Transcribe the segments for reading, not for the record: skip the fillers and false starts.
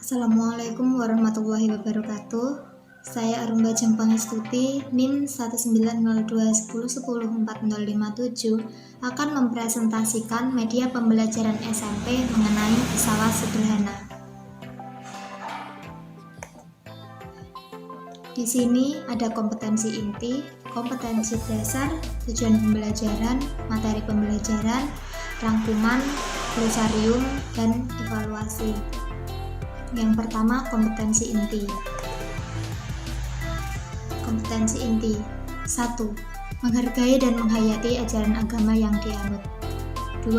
Assalamualaikum warahmatullahi wabarakatuh. Saya Arumba Pangestuti, NIM 19021010457 akan mempresentasikan media pembelajaran SMP mengenai pesawat sederhana. Di sini ada kompetensi inti, kompetensi dasar, tujuan pembelajaran, materi pembelajaran, rangkuman, glosarium, dan evaluasi. Yang pertama, kompetensi inti. Kompetensi inti 1. Menghargai dan menghayati ajaran agama yang dianut. 2.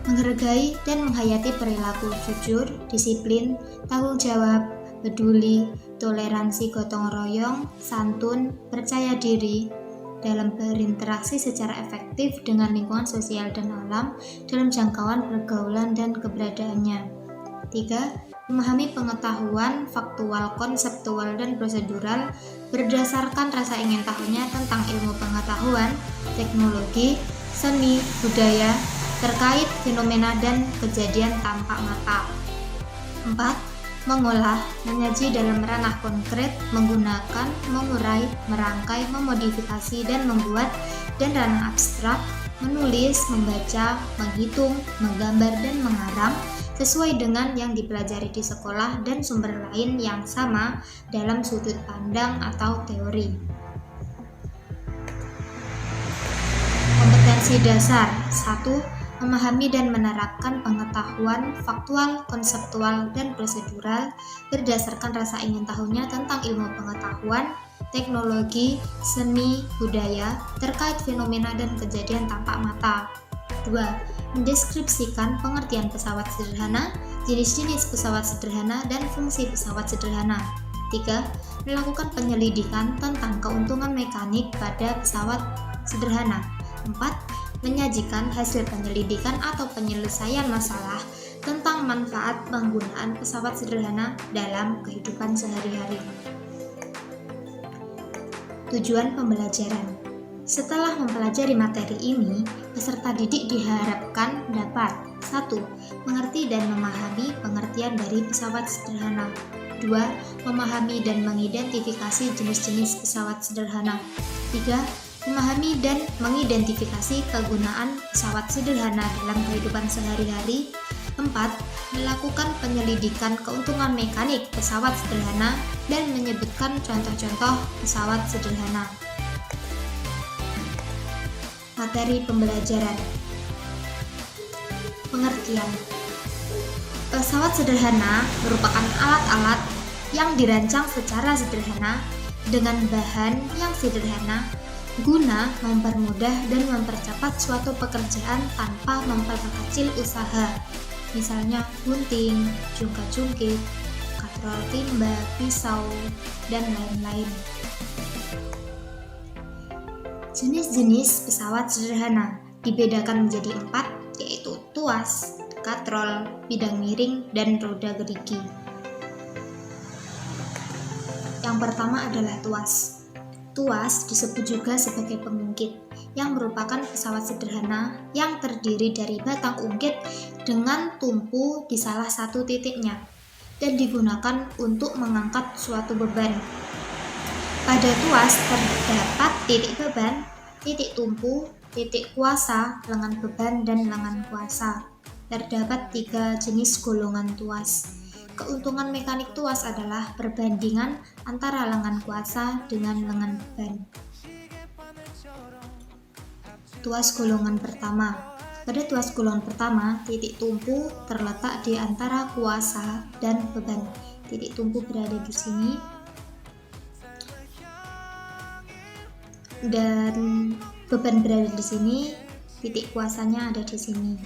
Menghargai dan menghayati perilaku jujur, disiplin, tanggung jawab, peduli, toleransi gotong royong, santun, percaya diri dalam berinteraksi secara efektif dengan lingkungan sosial dan alam dalam jangkauan pergaulan dan keberadaannya. 3. Memahami pengetahuan faktual, konseptual, dan prosedural berdasarkan rasa ingin tahunya tentang ilmu pengetahuan, teknologi, seni, budaya, terkait fenomena dan kejadian tampak mata. 4. Mengolah, menyaji dalam ranah konkret, menggunakan, mengurai, merangkai, memodifikasi, dan membuat, dan ranah abstrak, menulis, membaca, menghitung, menggambar, dan mengarang, sesuai dengan yang dipelajari di sekolah dan sumber lain yang sama dalam sudut pandang atau teori. Kompetensi dasar 1. Memahami dan menerapkan pengetahuan faktual, konseptual, dan prosedural berdasarkan rasa ingin tahunya tentang ilmu pengetahuan, teknologi, seni, budaya, terkait fenomena dan kejadian tampak mata. 2. Mendeskripsikan pengertian pesawat sederhana, jenis-jenis pesawat sederhana, dan fungsi pesawat sederhana. 3. Melakukan penyelidikan tentang keuntungan mekanik pada pesawat sederhana. 4. Menyajikan hasil penyelidikan atau penyelesaian masalah tentang manfaat penggunaan pesawat sederhana dalam kehidupan sehari-hari. Tujuan pembelajaran. Setelah mempelajari materi ini, peserta didik diharapkan dapat 1. Mengerti dan memahami pengertian dari pesawat sederhana. 2. Memahami dan mengidentifikasi jenis-jenis pesawat sederhana. 3. Memahami dan mengidentifikasi kegunaan pesawat sederhana dalam kehidupan sehari-hari. 4. Melakukan penyelidikan keuntungan mekanik pesawat sederhana dan menyebutkan contoh-contoh pesawat sederhana. Materi pembelajaran. Pengertian. Pesawat sederhana merupakan alat-alat yang dirancang secara sederhana dengan bahan yang sederhana guna mempermudah dan mempercepat suatu pekerjaan tanpa memperkecil usaha, misalnya gunting, jungkat-jungkit, katrol timba, pisau, dan lain-lain. Jenis-jenis pesawat sederhana dibedakan menjadi 4, yaitu tuas, katrol, bidang miring, dan roda gerigi. Yang pertama adalah tuas. Tuas disebut juga sebagai pengungkit, yang merupakan pesawat sederhana yang terdiri dari batang ungkit dengan tumpu di salah satu titiknya dan digunakan untuk mengangkat suatu beban. Pada tuas terdapat titik beban, titik tumpu, titik kuasa, lengan beban, dan lengan kuasa. Terdapat 3 jenis golongan tuas. Keuntungan mekanik tuas adalah perbandingan antara lengan kuasa dengan lengan beban. Tuas golongan pertama. Pada tuas golongan pertama, titik tumpu terletak di antara kuasa dan beban. Titik tumpu berada di sini dan beban berada di sini, titik kuasanya ada di sini.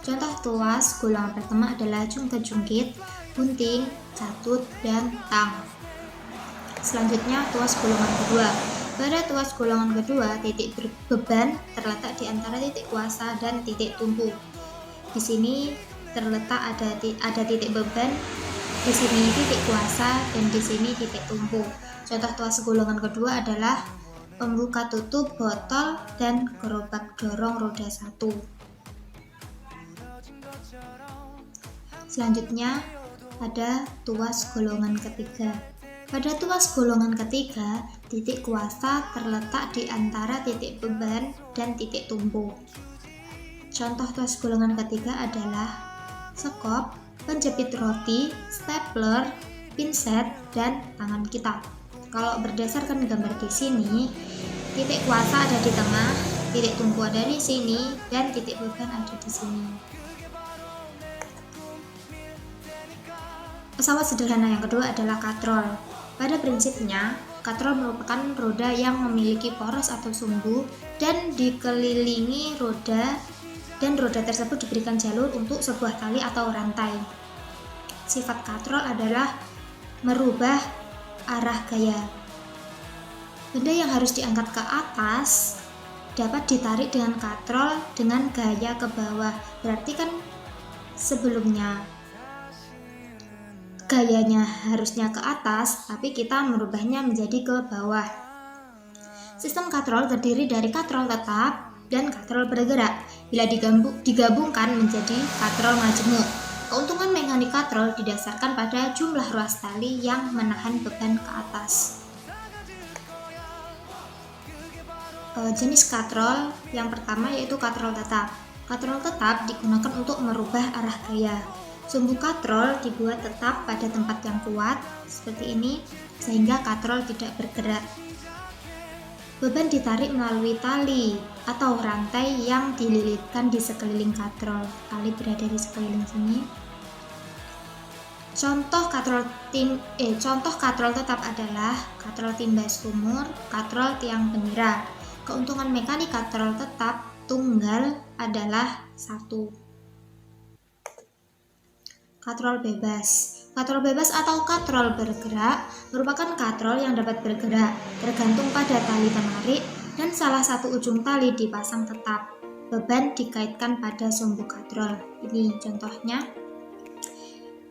Contoh tuas golongan pertama adalah jungkat-jungkit, gunting, catut, dan tang. Selanjutnya tuas golongan kedua. Pada tuas golongan kedua, titik beban terletak di antara titik kuasa dan titik tumpu. Di sini terletak ada titik beban, di sini titik kuasa, dan di sini titik tumpu. Contoh tuas golongan kedua adalah pembuka tutup botol dan gerobak dorong roda 1. Selanjutnya, ada tuas golongan ketiga. Pada tuas golongan ketiga, titik kuasa terletak di antara titik beban dan titik tumpu. Contoh tuas golongan ketiga adalah sekop, penjepit roti, stapler, pinset, dan tangan kita. Kalau berdasarkan gambar di sini, titik kuasa ada di tengah, titik tumpu ada di sini, dan titik beban ada di sini. Pesawat sederhana yang kedua adalah katrol. Pada prinsipnya, katrol merupakan roda yang memiliki poros atau sumbu dan dikelilingi roda, dan roda tersebut diberikan jalur untuk sebuah tali atau rantai. Sifat katrol adalah merubah arah gaya. Benda yang harus diangkat ke atas dapat ditarik dengan katrol dengan gaya ke bawah. Berarti kan sebelumnya gayanya harusnya ke atas, tapi kita merubahnya menjadi ke bawah. Sistem katrol terdiri dari katrol tetap dan katrol bergerak. Bila digabungkan menjadi katrol majemuk. Keuntungan mekanik katrol didasarkan pada jumlah ruas tali yang menahan beban ke atas. Jenis katrol yang pertama yaitu katrol tetap. Katrol tetap digunakan untuk merubah arah gaya. Sumbu katrol dibuat tetap pada tempat yang kuat, seperti ini, sehingga katrol tidak bergerak. Beban ditarik melalui tali atau rantai yang dililitkan di sekeliling katrol. Tali berada di sekeliling sini. Contoh katrol tetap adalah katrol timba sumur, katrol tiang penira. Keuntungan mekanik katrol tetap tunggal adalah 1. Katrol bebas. Katrol bebas atau katrol bergerak merupakan katrol yang dapat bergerak tergantung pada tali penarik dan salah satu ujung tali dipasang tetap. Beban dikaitkan pada sumbu katrol. Ini contohnya.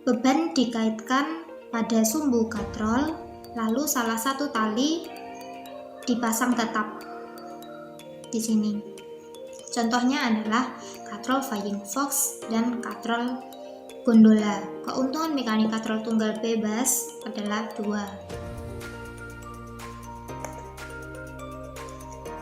Beban dikaitkan pada sumbu katrol, lalu salah satu tali dipasang tetap di sini. Contohnya adalah katrol flying fox dan katrol gondola. Keuntungan mekanik katrol tunggal bebas adalah 2.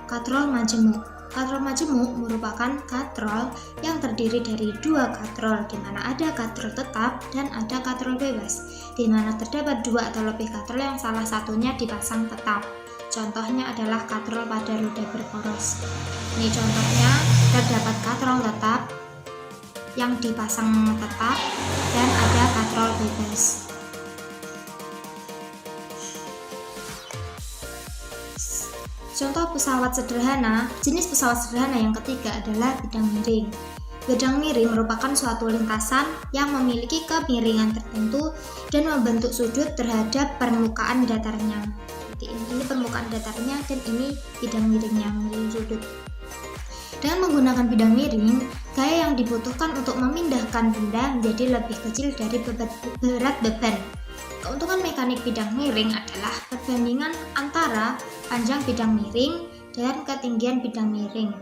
Katrol majemuk. Katrol majemuk merupakan katrol yang terdiri dari 2 katrol, di mana ada katrol tetap dan ada katrol bebas, di mana terdapat 2 atau lebih katrol yang salah satunya dipasang tetap. Contohnya adalah katrol pada roda berporos. Ini contohnya, terdapat katrol tetap yang dipasang tetap dan ada katrol bebas. Contoh pesawat sederhana. Jenis pesawat sederhana yang ketiga adalah bidang miring. Bidang miring merupakan suatu lintasan yang memiliki kemiringan tertentu dan membentuk sudut terhadap permukaan datarnya. Jadi ini permukaan datarnya dan ini bidang miringnya, miring sudut. Dengan menggunakan bidang miring, gaya yang dibutuhkan untuk memindahkan benda menjadi lebih kecil dari berat beban. Keuntungan mekanik bidang miring adalah perbandingan antara panjang bidang miring dan ketinggian bidang miring.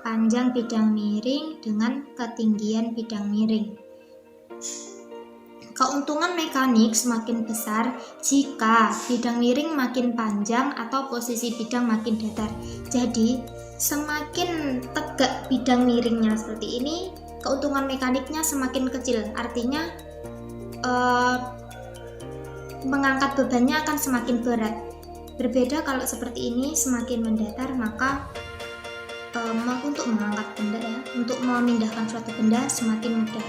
Panjang bidang miring dengan ketinggian bidang miring. Keuntungan mekanik semakin besar jika bidang miring makin panjang atau posisi bidang makin datar. Jadi, semakin tegak bidang miringnya seperti ini, keuntungan mekaniknya semakin kecil. Artinya, mengangkat bebannya akan semakin berat. Berbeda kalau seperti ini, semakin mendatar, maka untuk mengangkat benda ya, untuk memindahkan suatu benda semakin mudah.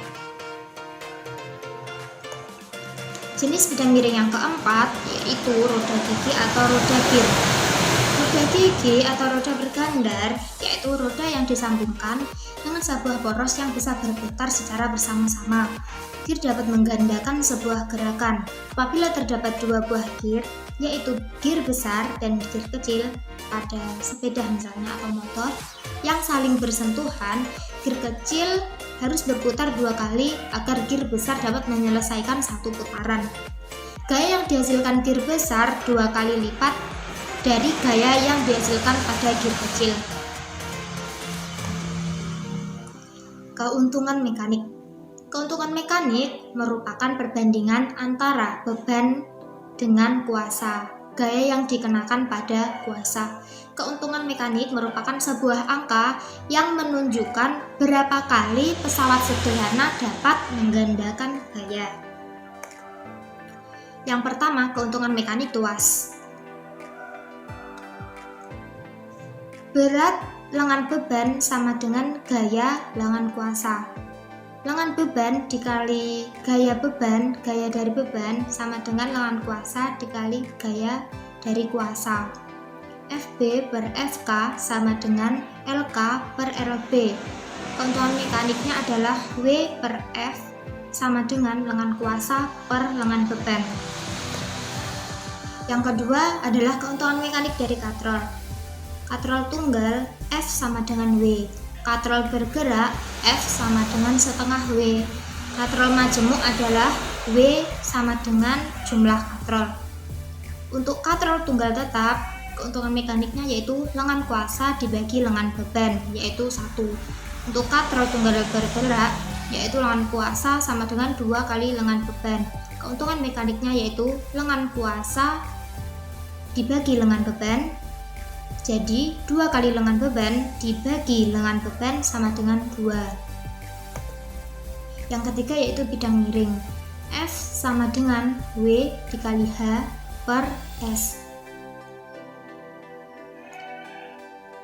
Jenis bidang miring yang keempat yaitu roda gigi atau roda gir. Roda gigi atau roda bergandar yaitu roda yang disambungkan dengan sebuah poros yang bisa berputar secara bersama-sama. Gir dapat menggandakan sebuah gerakan. Apabila terdapat 2 buah gir, yaitu gir besar dan gir kecil pada sepeda misalnya atau motor yang saling bersentuhan, gir kecil harus berputar 2 kali agar gir besar dapat menyelesaikan 1 putaran. Gaya yang dihasilkan gir besar 2 kali lipat dari gaya yang dihasilkan pada gir kecil. Keuntungan mekanik. Keuntungan mekanik merupakan perbandingan antara beban dengan kuasa, gaya yang dikenakan pada kuasa. Keuntungan mekanik merupakan sebuah angka yang menunjukkan berapa kali pesawat sederhana dapat menggandakan gaya. Yang pertama, keuntungan mekanik tuas. Berat lengan beban sama dengan gaya lengan kuasa. Lengan beban dikali gaya dari beban sama dengan lengan kuasa dikali gaya dari kuasa. FB per FK sama dengan LK per LB. Keuntungan mekaniknya adalah W per F sama dengan lengan kuasa per lengan beban. Yang kedua adalah keuntungan mekanik dari katrol. Katrol tunggal F sama dengan W. Katrol bergerak F sama dengan setengah W. Katrol majemuk adalah W sama dengan jumlah katrol. Untuk katrol tunggal tetap, keuntungan mekaniknya yaitu lengan kuasa dibagi lengan beban, yaitu 1. Untuk katrol tunggal bergerak, yaitu lengan kuasa sama dengan 2 kali lengan beban. Keuntungan mekaniknya yaitu lengan kuasa dibagi lengan beban, jadi 2 kali lengan beban dibagi lengan beban sama dengan 2. Yang ketiga yaitu bidang miring. F sama dengan W dikali H per S.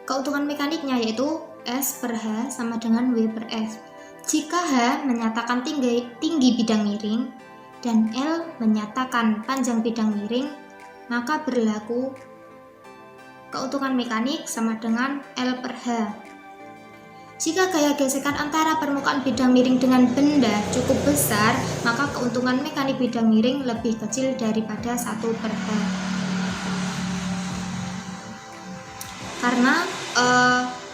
Keuntungan mekaniknya yaitu S per H sama dengan W per S. Jika H menyatakan tinggi bidang miring dan L menyatakan panjang bidang miring, maka berlaku keuntungan mekanik sama dengan L per H. Jika gaya gesekan antara permukaan bidang miring dengan benda cukup besar, maka keuntungan mekanik bidang miring lebih kecil daripada 1 per H. Karena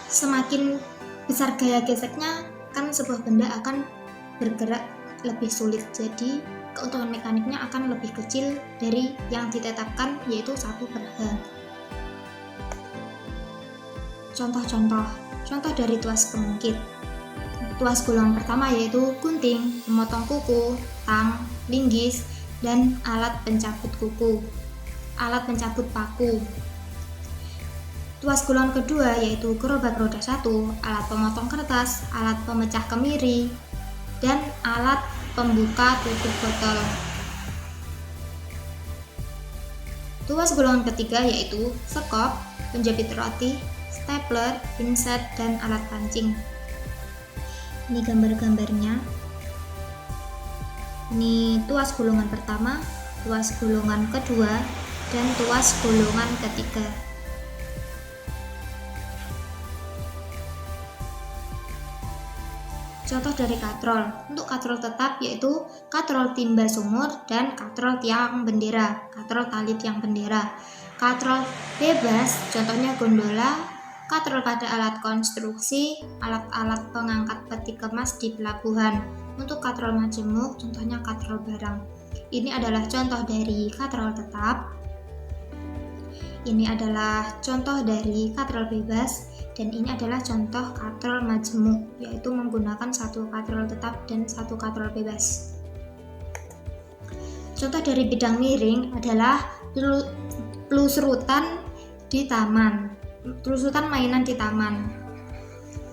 semakin besar gaya geseknya, kan sebuah benda akan bergerak lebih sulit. Jadi keuntungan mekaniknya akan lebih kecil dari yang ditetapkan, yaitu 1 per H. Contoh dari tuas pengungkit. Tuas golongan pertama yaitu gunting, memotong kuku, tang, linggis, dan alat pencabut kuku, alat pencabut paku. Tuas golongan kedua yaitu gerobak roda 1, alat pemotong kertas, alat pemecah kemiri, dan alat pembuka tutup botol. Tuas golongan ketiga yaitu sekop, penjepit roti, stapler, pinset, dan alat pancing. Ini gambar-gambarnya. Ini tuas golongan pertama, tuas golongan kedua, dan tuas golongan ketiga. Contoh dari katrol. Untuk katrol tetap yaitu katrol timba sumur dan katrol tiang bendera, katrol tali tiang bendera. Katrol bebas, contohnya gondola, katrol pada alat konstruksi, alat-alat pengangkat peti kemas di pelabuhan. Untuk katrol majemuk, contohnya katrol barang. Ini adalah contoh dari katrol tetap. Ini adalah contoh dari katrol bebas. Dan ini adalah contoh katrol majemuk, yaitu menggunakan 1 katrol tetap dan 1 katrol bebas. Contoh dari bidang miring adalah pelusuran di taman. Pelusuran mainan di taman,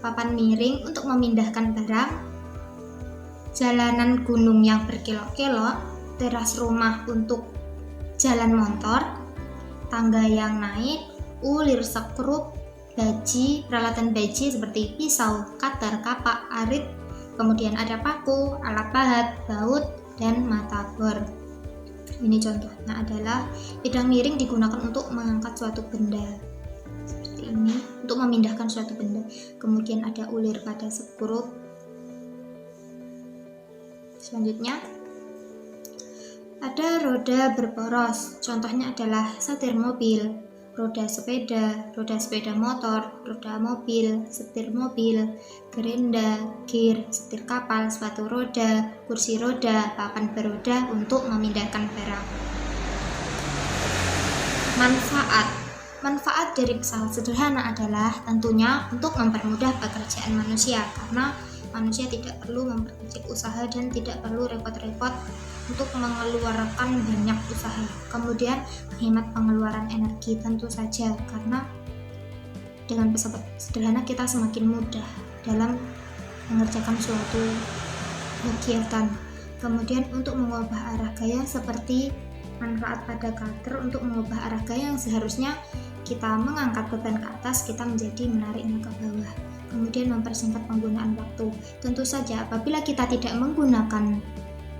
papan miring untuk memindahkan barang, jalanan gunung yang berkelok-kelok, teras rumah untuk jalan motor, tangga yang naik, ulir sekrup, baji, peralatan baji seperti pisau, cutter, kapak, arit, kemudian ada paku, alat pahat, baut, dan mata bor. Ini contohnya adalah bidang miring digunakan untuk mengangkat suatu benda. Seperti ini, untuk memindahkan suatu benda. Kemudian ada ulir pada sekrup. Selanjutnya, ada roda berporos. Contohnya adalah setir mobil, roda sepeda motor, roda mobil, setir mobil, gerenda, gear, setir kapal, sepatu roda, kursi roda, papan beroda untuk memindahkan barang. Manfaat dari pesawat sederhana adalah tentunya untuk mempermudah pekerjaan manusia, karena manusia tidak perlu memperkecil usaha dan tidak perlu repot-repot untuk mengeluarkan banyak usaha. Kemudian menghemat pengeluaran energi tentu saja, karena dengan pesawat sederhana kita semakin mudah dalam mengerjakan suatu kegiatan. Kemudian untuk mengubah arah gaya, seperti manfaat pada cutter untuk mengubah arah gaya yang seharusnya kita mengangkat beban ke atas, kita menjadi menariknya ke bawah. Kemudian mempersingkat penggunaan waktu. Tentu saja apabila kita tidak menggunakan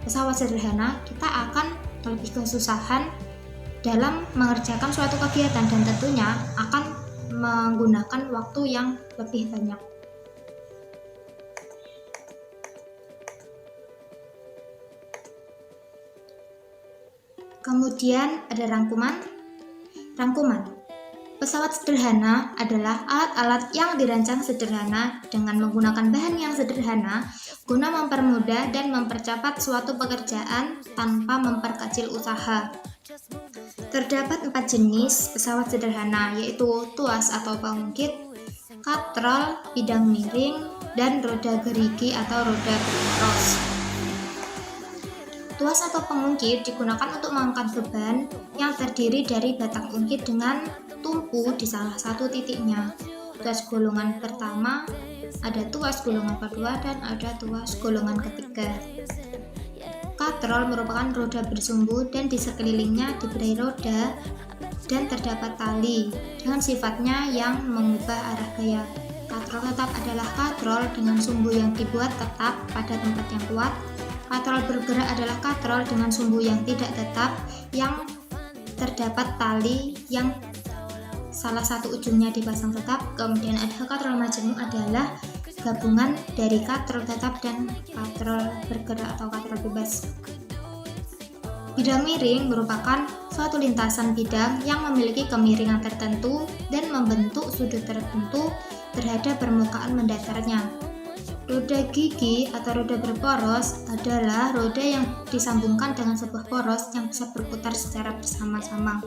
pesawat sederhana, kita akan lebih kesusahan dalam mengerjakan suatu kegiatan dan tentunya akan menggunakan waktu yang lebih banyak. Kemudian ada rangkuman. Pesawat sederhana adalah alat-alat yang dirancang sederhana dengan menggunakan bahan yang sederhana guna mempermudah dan mempercepat suatu pekerjaan tanpa memperkecil usaha. Terdapat 4 jenis pesawat sederhana, yaitu tuas atau pengungkit, katrol, bidang miring, dan roda gerigi atau roda berporos. Tuas atau pengungkit digunakan untuk mengangkat beban yang terdiri dari batang ungkit dengan tumpu di salah satu titiknya. Tuas golongan pertama, ada tuas golongan kedua, dan ada tuas golongan ketiga. Katrol merupakan roda bersumbu dan di sekelilingnya diberi roda dan terdapat tali dengan sifatnya yang mengubah arah gaya. Katrol tetap adalah katrol dengan sumbu yang dibuat tetap pada tempat yang kuat. Katrol bergerak adalah katrol dengan sumbu yang tidak tetap yang terdapat tali yang salah satu ujungnya dipasang tetap. Kemudian ada katrol majemuk, adalah gabungan dari katrol tetap dan katrol bergerak atau katrol bebas. Bidang miring merupakan suatu lintasan bidang yang memiliki kemiringan tertentu dan membentuk sudut tertentu terhadap permukaan mendatarnya. Roda gigi atau roda berporos adalah roda yang disambungkan dengan sebuah poros yang bisa berputar secara bersama-sama.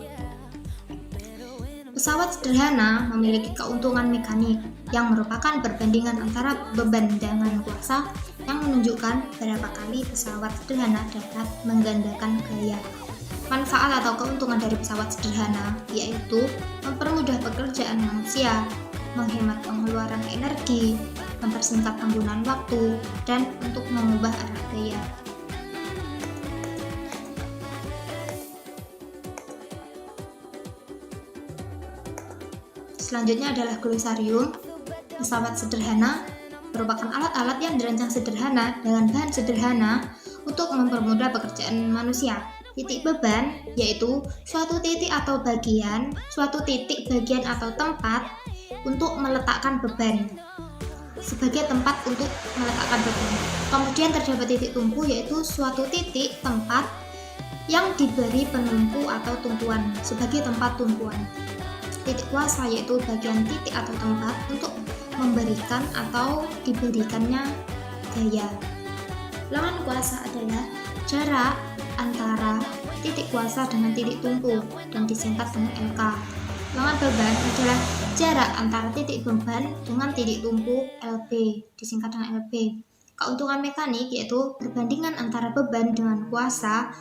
Pesawat sederhana memiliki keuntungan mekanik yang merupakan perbandingan antara beban dengan kuasa yang menunjukkan berapa kali pesawat sederhana dapat menggandakan gaya. Manfaat atau keuntungan dari pesawat sederhana yaitu mempermudah pekerjaan manusia, menghemat pengeluaran energi, mempersingkat penggunaan waktu, dan untuk mengubah arah gaya. Selanjutnya adalah glosarium. Pesawat sederhana merupakan alat-alat yang dirancang sederhana dengan bahan sederhana untuk mempermudah pekerjaan manusia. Titik beban yaitu suatu titik atau bagian, suatu titik bagian atau tempat untuk meletakkan beban, sebagai tempat untuk meletakkan beban. Kemudian terdapat titik tumpu yaitu suatu titik tempat yang diberi penumpu atau tumpuan sebagai tempat tumpuan. Titik kuasa yaitu bagian titik atau tempat untuk memberikan atau diberikannya gaya. Lengan kuasa adalah jarak antara titik kuasa dengan titik tumpu dan disingkat dengan LK. Lengan beban adalah jarak antara titik beban dengan titik tumpu LB, disingkat dengan LB. Keuntungan mekanik yaitu perbandingan antara beban dengan kuasa,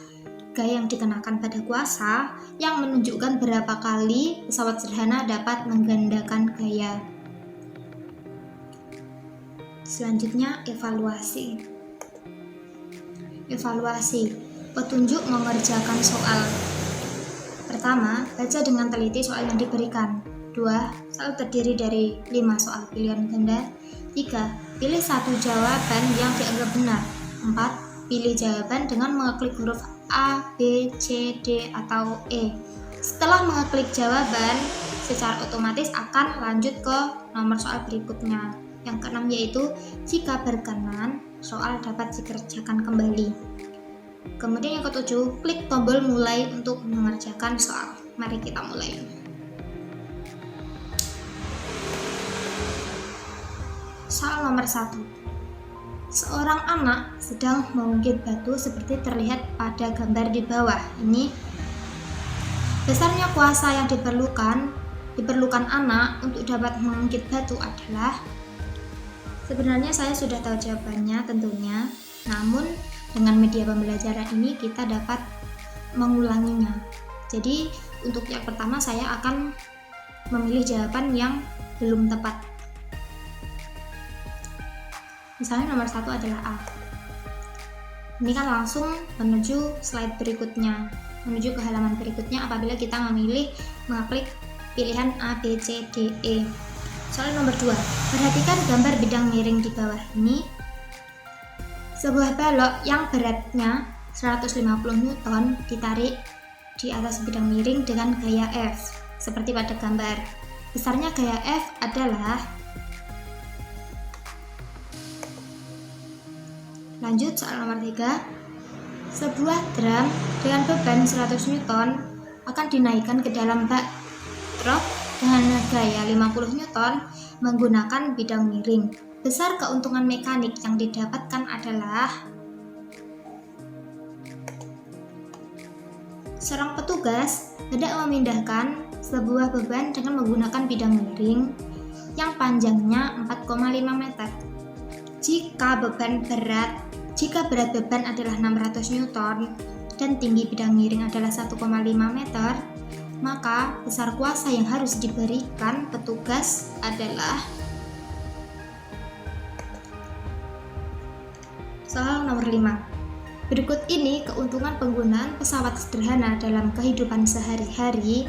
gaya yang dikenakan pada kuasa yang menunjukkan berapa kali pesawat sederhana dapat menggandakan gaya. Selanjutnya evaluasi. Petunjuk mengerjakan soal. Pertama, baca dengan teliti soal yang diberikan. 2. Soal terdiri dari 5 soal pilihan ganda. 3. Pilih satu jawaban yang dianggap benar. 4. Pilih jawaban dengan mengeklik huruf A, B, C, D, atau E. Setelah mengeklik jawaban, secara otomatis akan lanjut ke nomor soal berikutnya. Yang keenam yaitu, jika berkenan, soal dapat dikerjakan kembali. Kemudian yang ketujuh, klik tombol mulai untuk mengerjakan soal. Mari kita mulai. Soal nomor 1. Seorang anak sedang mengungkit batu seperti terlihat pada gambar di bawah. Ini besarnya kuasa yang diperlukan anak untuk dapat mengungkit batu adalah Sebenarnya saya sudah tahu jawabannya tentunya, namun dengan media pembelajaran ini kita dapat mengulanginya. Jadi untuk yang pertama saya akan memilih jawaban yang belum tepat. Misalnya nomor 1 adalah A. Ini kan langsung menuju slide berikutnya, menuju ke halaman berikutnya apabila kita memilih mengklik pilihan A, B, C, D, E. Soal nomor 2, perhatikan gambar bidang miring di bawah ini. Sebuah balok yang beratnya 150 Newton ditarik di atas bidang miring dengan gaya F, seperti pada gambar. Besarnya gaya F adalah, lanjut soal nomor 3, sebuah drum dengan beban 100 Newton akan dinaikkan ke dalam bak truk dengan gaya 50 Newton menggunakan bidang miring. Besar keuntungan mekanik yang didapatkan adalah, seorang petugas hendak memindahkan sebuah beban dengan menggunakan bidang miring yang panjangnya 4,5 meter. Jika berat beban adalah 600 Newton dan tinggi bidang miring adalah 1,5 meter, maka besar kuasa yang harus diberikan petugas adalah, soal nomor 5. Berikut ini keuntungan penggunaan pesawat sederhana dalam kehidupan sehari-hari,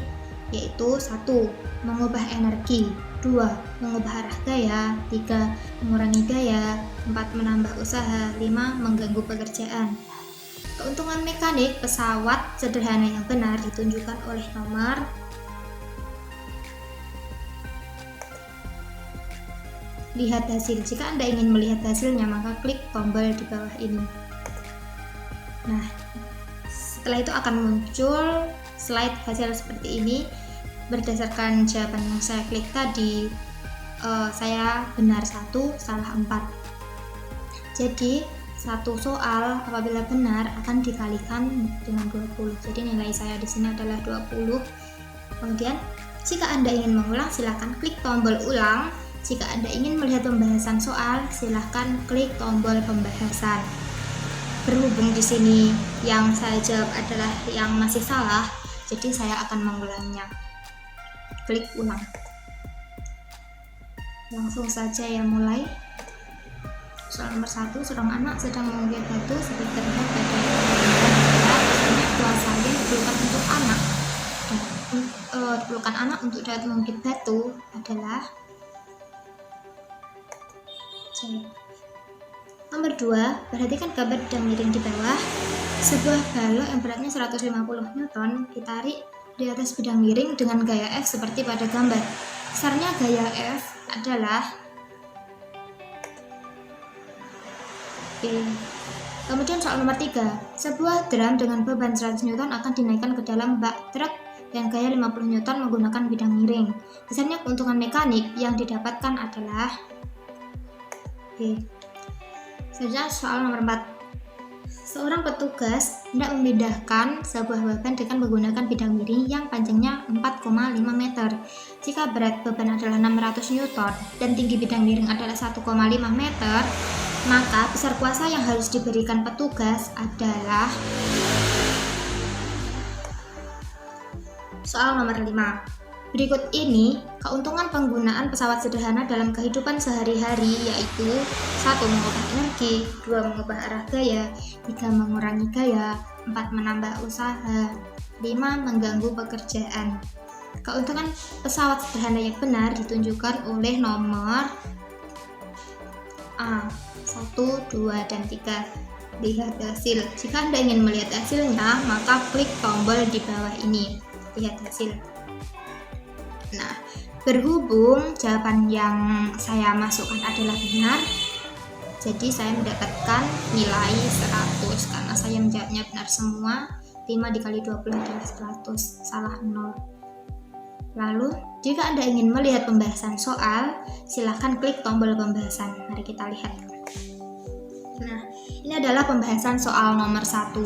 yaitu 1. Mengubah energi, 2. Mengubah arah gaya, 3. Mengurangi gaya, 4. Menambah usaha, 5. Mengganggu pekerjaan. Keuntungan mekanik pesawat sederhana yang benar ditunjukkan oleh nomor lihat hasil. Jika Anda ingin melihat hasilnya, maka klik tombol di bawah ini. Nah, setelah itu akan muncul slide hasil seperti ini. Berdasarkan jawaban yang saya klik tadi, saya benar 1, salah 4. Jadi satu soal apabila benar akan dikalikan dengan 20. Jadi nilai saya di sini adalah 20. Kemudian jika Anda ingin mengulang, silakan klik tombol ulang. Jika Anda ingin melihat pembahasan soal, silakan klik tombol pembahasan. Berhubung di sini yang saya jawab adalah yang masih salah, jadi saya akan mengulangnya. Klik ulang. Langsung saja ya, mulai. Soal nomor 1, seorang anak sedang mengukir batu seperti terlihat pada gambar. Kuasanya diperlukan untuk anak. Diperlukan anak untuk dapat mengukir batu adalah, nomor 2, perhatikan gambar bidang miring di bawah. Sebuah balok yang beratnya 150 Newton ditarik di atas bidang miring dengan gaya F seperti pada gambar. Besarnya gaya F adalah, kemudian soal nomor 3, sebuah drum dengan beban 100 Newton akan dinaikkan ke dalam bak truk dengan gaya 50 Newton menggunakan bidang miring. Besarnya keuntungan mekanik yang didapatkan adalah, selanjutnya soal nomor 4, seorang petugas hendak memindahkan sebuah beban dengan menggunakan bidang miring yang panjangnya 4,5 meter. Jika berat beban adalah 600 Newton dan tinggi bidang miring adalah 1,5 meter, maka besar kuasa yang harus diberikan petugas adalah, soal nomor 5. Berikut ini keuntungan penggunaan pesawat sederhana dalam kehidupan sehari-hari, yaitu 1. Mengubah energi, 2. Mengubah arah gaya, 3. Mengurangi gaya, 4. Menambah usaha, 5. Mengganggu pekerjaan. Keuntungan pesawat sederhana yang benar ditunjukkan oleh nomor A, 1, 2, dan 3. Lihat hasil. Jika Anda ingin melihat hasilnya, maka klik tombol di bawah ini. Lihat hasil. Nah, berhubung jawaban yang saya masukkan adalah benar, jadi saya mendapatkan nilai 100 karena saya menjawabnya benar semua. 5 dikali 20 adalah 100, salah 0. Lalu, jika Anda ingin melihat pembahasan soal, silahkan klik tombol pembahasan. Mari kita lihat. Nah, ini adalah pembahasan soal nomor 1.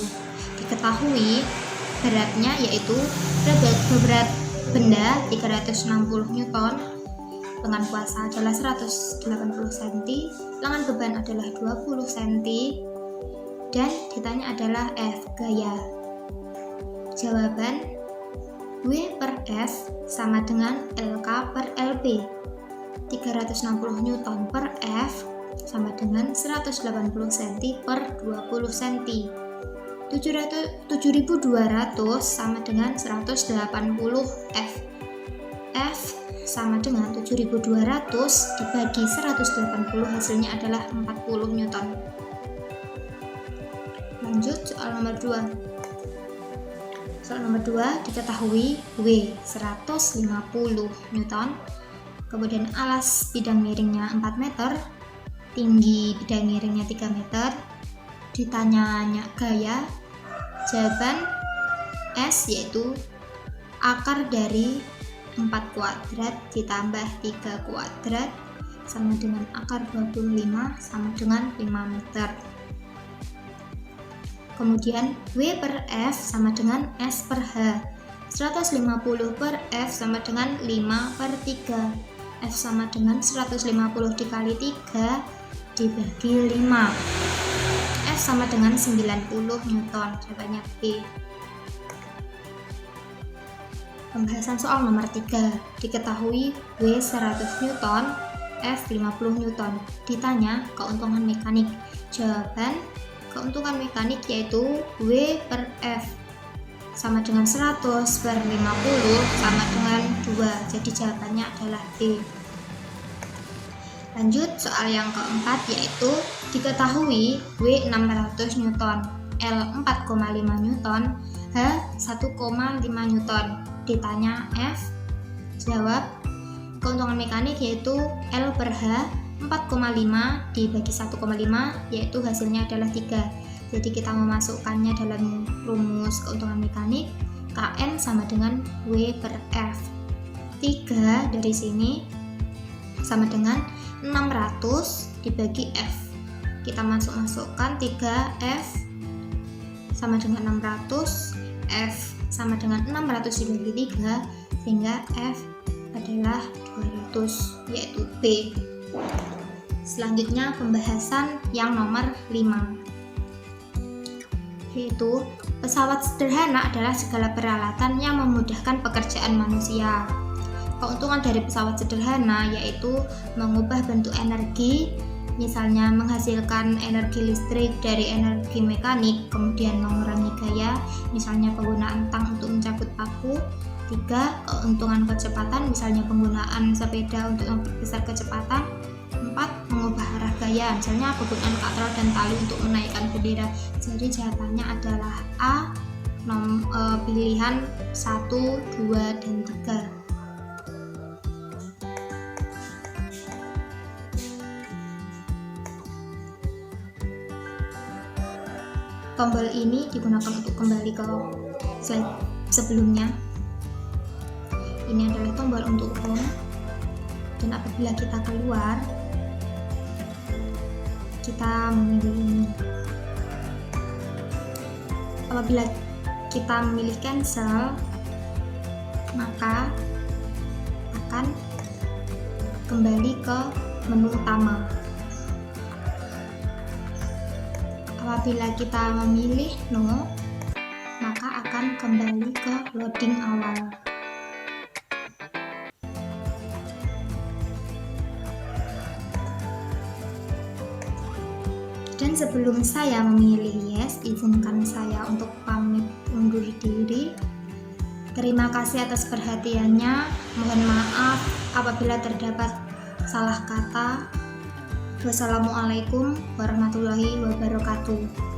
Diketahui beratnya yaitu berat benda 360 Newton lengan puasa adalah 180 cm, lengan beban adalah 20 cm, dan ditanya adalah F, gaya. Jawaban W per F sama dengan LK per LB. 360 Newton per F sama dengan 180 cm per 20 cm. 7200 sama dengan 180 F. F sama dengan 7200 dibagi 180 hasilnya adalah 40 Newton. Lanjut soal nomor 2. Soal nomor 2, diketahui W 150 Newton, kemudian alas bidang miringnya 4 meter, tinggi bidang miringnya 3 meter, ditanya gaya. Jawaban S yaitu akar dari 4 kuadrat ditambah 3 kuadrat sama dengan akar 25 sama dengan 5 meter. Kemudian W per F sama dengan S per H. 150 per F sama dengan 5 per 3. F sama dengan 150 dikali 3 dibagi 5. F sama dengan 90 Newton. Jawabannya B. Pembahasan soal nomor 3. Diketahui W 100 Newton, F 50 Newton. Ditanya keuntungan mekanik. Jawaban keuntungan mekanik yaitu W per F sama dengan 100 per 50 sama dengan 2. Jadi jawabannya adalah B. Lanjut soal yang keempat, yaitu diketahui W 600 Newton, L 4,5 Newton, H 1,5 Newton. Ditanya F. Jawab keuntungan mekanik yaitu L per H 4,5 dibagi 1,5 yaitu hasilnya adalah 3. Jadi kita memasukkannya dalam rumus keuntungan mekanik, Kn sama dengan W per F. 3 dari sini sama dengan 600 dibagi F. Kita masukkan 3F sama dengan 600, F sama dengan 600 dibagi 3 sehingga F adalah 200 yaitu B. Selanjutnya pembahasan yang nomor 5, yaitu pesawat sederhana adalah segala peralatan yang memudahkan pekerjaan manusia. Keuntungan dari pesawat sederhana yaitu mengubah bentuk energi, misalnya menghasilkan energi listrik dari energi mekanik, kemudian mengurangi gaya, misalnya penggunaan tang untuk mencabut paku. 3. Keuntungan kecepatan, misalnya penggunaan sepeda untuk memperbesar kecepatan. 4. Mengubah arah gaya, misalnya penggunaan katrol dan tali untuk menaikkan bendera. Jadi jawabannya adalah A, pilihan 1, 2, dan 3. Tombol ini digunakan untuk kembali ke slide sebelumnya. Ini adalah tombol untuk home, dan apabila kita keluar, kita memilih ini. Apabila kita memilih cancel, maka akan kembali ke menu utama. Apabila kita memilih no, maka akan kembali ke loading awal. Dan sebelum saya memilih yes, izinkan saya untuk pamit undur diri. Terima kasih atas perhatiannya. Mohon maaf apabila terdapat salah kata. Wassalamualaikum warahmatullahi wabarakatuh.